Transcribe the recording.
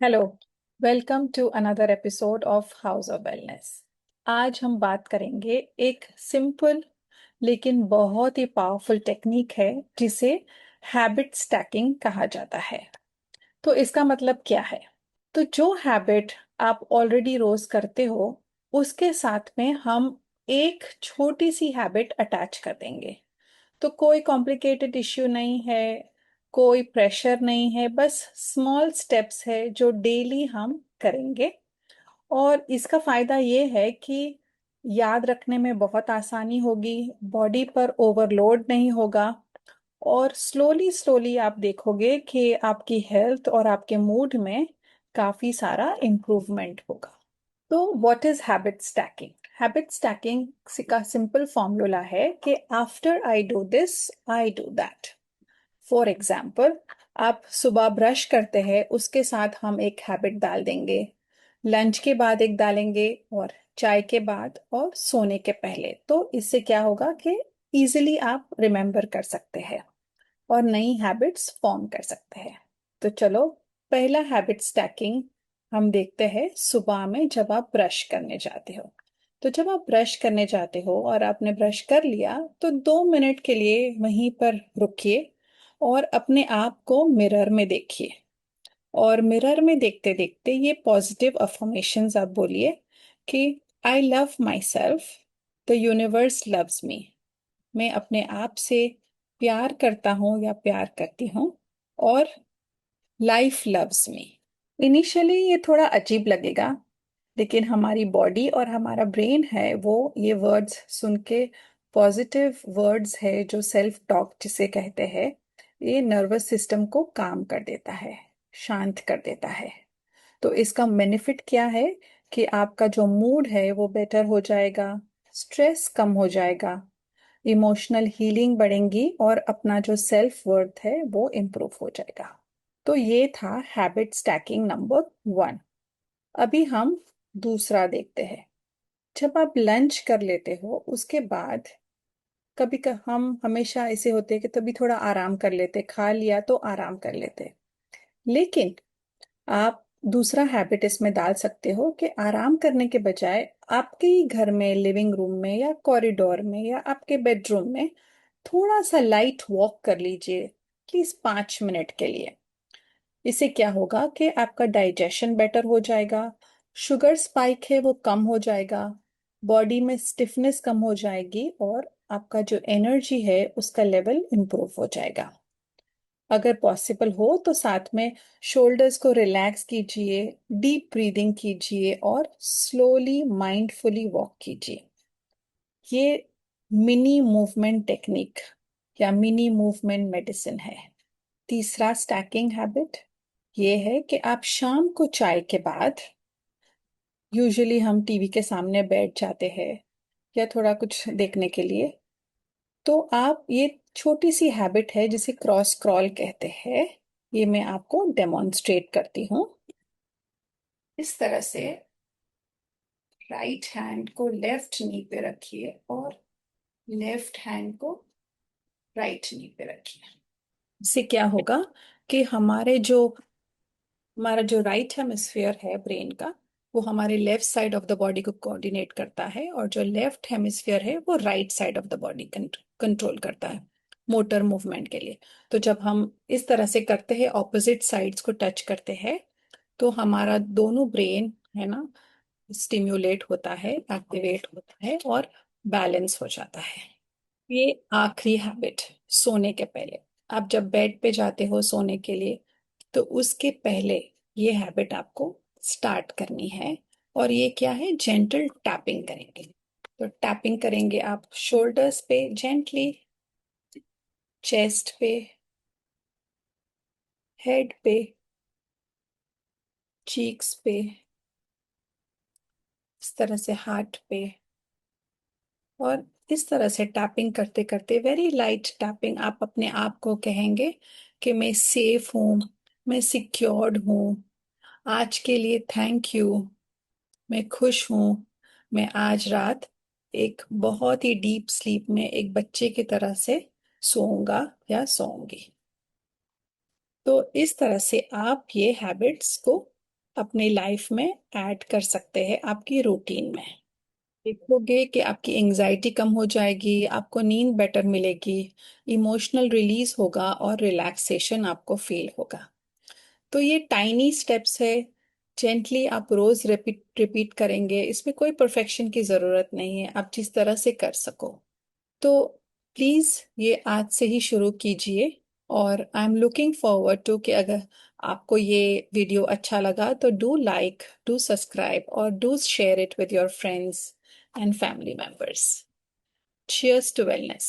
Hello. Welcome to another episode of House of Wellness. आज हम बात करेंगे एक सिंपल लेकिन बहुत ही पावरफुल टेक्निक है जिसे हैबिट स्टैकिंग कहा जाता है। तो इसका मतलब क्या है? तो जो हैबिट आप ऑलरेडी रोज करते हो उसके साथ में हम एक छोटी सी हैबिट अटैच कर देंगे। तो कोई कॉम्प्लिकेटेड इश्यू नहीं है, कोई प्रेशर नहीं है, बस स्मॉल स्टेप्स है जो डेली हम करेंगे। और इसका फायदा ये है कि याद रखने में बहुत आसानी होगी, बॉडी पर ओवरलोड नहीं होगा, और स्लोली स्लोली आप देखोगे कि आपकी हेल्थ और आपके मूड में काफी सारा इम्प्रूवमेंट होगा। तो what is habit stacking? Habit stacking का सिंपल फॉर्मूला है कि after I do this I do that. For example, आप सुबह ब्रश करते हैं, उसके साथ हम एक हैबिट डाल देंगे, लंच के बाद एक डालेंगे, और चाय के बाद और सोने के पहले। तो इससे क्या होगा कि इजीली आप रिमेम्बर कर सकते हैं और नई हैबिट्स फॉर्म कर सकते हैं। तो चलो, पहला हैबिट स्टैकिंग हम देखते हैं सुबह में जब आप ब्रश करने जाते हो। तो जब आप ब्रश करने जाते हो और आपने ब्रश कर लिया तो 2 मिनट के लिए वहीं पर रुकिए और अपने आप को मिरर में देखिए। और मिरर में देखते देखते ये पॉजिटिव अफर्मेशंस आप बोलिए कि I love my self, the universe loves me. मैं अपने आप से प्यार करता हूँ या प्यार करती हूँ, और लाइफ लव्स मी। इनिशियली ये थोड़ा अजीब लगेगा, लेकिन हमारी बॉडी और हमारा ब्रेन है वो ये वर्ड्स सुन के, पॉजिटिव वर्ड्स है जो सेल्फ टॉक जिसे कहते हैं, ये नर्वस सिस्टम को काम कर देता है, शांत कर देता है। तो इसका बेनिफिट क्या है कि आपका जो मूड है वो बेटर हो जाएगा, स्ट्रेस कम हो जाएगा, इमोशनल हीलिंग बढ़ेंगी, और अपना जो सेल्फ वर्थ है वो इम्प्रूव हो जाएगा। तो ये था हैबिट स्टैकिंग नंबर 1। अभी हम दूसरा देखते हैं। जब आप लंच कर लेते हो उसके बाद हम हमेशा ऐसे होते हैं कि तभी थोड़ा आराम कर लेते, खा लिया तो आराम कर लेते। लेकिन आप दूसरा हैबिट इसमें डाल सकते हो कि आराम करने के बजाय आपके ही घर में, लिविंग रूम में या कॉरिडोर में या आपके बेडरूम में थोड़ा सा लाइट वॉक कर लीजिए, प्लीज 5 मिनट के लिए। इससे क्या होगा कि आपका डाइजेशन बेटर हो जाएगा, शुगर स्पाइक है वो कम हो जाएगा, बॉडी में स्टिफनेस कम हो जाएगी, और आपका जो एनर्जी है उसका लेवल इंप्रूव हो जाएगा। अगर पॉसिबल हो तो साथ में शोल्डर्स को रिलैक्स कीजिए, डीप ब्रीदिंग कीजिए और स्लोली माइंडफुली वॉक कीजिए। ये मिनी मूवमेंट टेक्निक या मिनी मूवमेंट मेडिसिन है। तीसरा स्टैकिंग हैबिट ये है कि आप शाम को चाय के बाद, यूजुअली हम टीवी के सामने बैठ जाते हैं या थोड़ा कुछ देखने के लिए, तो आप ये छोटी सी हैबिट है जिसे क्रॉस क्रॉल कहते हैं, ये मैं आपको डेमोन्स्ट्रेट करती हूँ। इस तरह से राइट हैंड को लेफ्ट नी पे रखिए और लेफ्ट हैंड को राइट नी पे रखिए। इससे क्या होगा कि हमारा जो राइट हेमिस्फीयर है ब्रेन का, वो हमारे left side of the body को कोऑर्डिनेट करता है, और जो लेफ्ट हेमिस्फीयर है वो right side of the body control करता है मोटर मूवमेंट के लिए। तो जब हम इस तरह से करते हैं, ऑपोजिट साइड्स को टच करते हैं, तो हमारा दोनों ब्रेन है ना स्टिम्युलेट होता है, एक्टिवेट होता है और बैलेंस हो जाता है। ये आखिरी हैबिट, सोने के पहले। आप जब बेड पे जाते हो सोने के लिए, तो उसके पहले ये हैबिट आपको स्टार्ट करनी है। और ये क्या है? जेंटल टैपिंग करेंगे। तो टैपिंग करेंगे आप शोल्डर्स पे जेंटली, चेस्ट पे, हेड पे, चीक्स पे, इस तरह से हार्ट पे। और इस तरह से टैपिंग करते करते, वेरी लाइट टैपिंग, आप अपने आप को कहेंगे कि मैं सेफ हूँ, मैं सिक्योर्ड हूँ, आज के लिए थैंक यू, मैं खुश हूँ, मैं आज रात एक बहुत ही डीप स्लीप में एक बच्चे की तरह से सोऊंगा या सोऊंगी। तो इस तरह से आप ये हैबिट्स को अपनी लाइफ में ऐड कर सकते हैं आपकी रूटीन में। देखोगे कि आपकी एंजाइटी कम हो जाएगी, आपको नींद बेटर मिलेगी, इमोशनल रिलीज होगा और रिलैक्सेशन आपको फील होगा। तो ये टाइनी स्टेप्स है, जेंटली आप रोज रिपीट रिपीट करेंगे, इसमें कोई परफेक्शन की जरूरत नहीं है, आप जिस तरह से कर सको। तो प्लीज ये आज से ही शुरू कीजिए। और I am looking forward to कि अगर आपको ये वीडियो अच्छा लगा तो डू लाइक, डू सब्सक्राइब और do share it with your friends and family members. Cheers to wellness.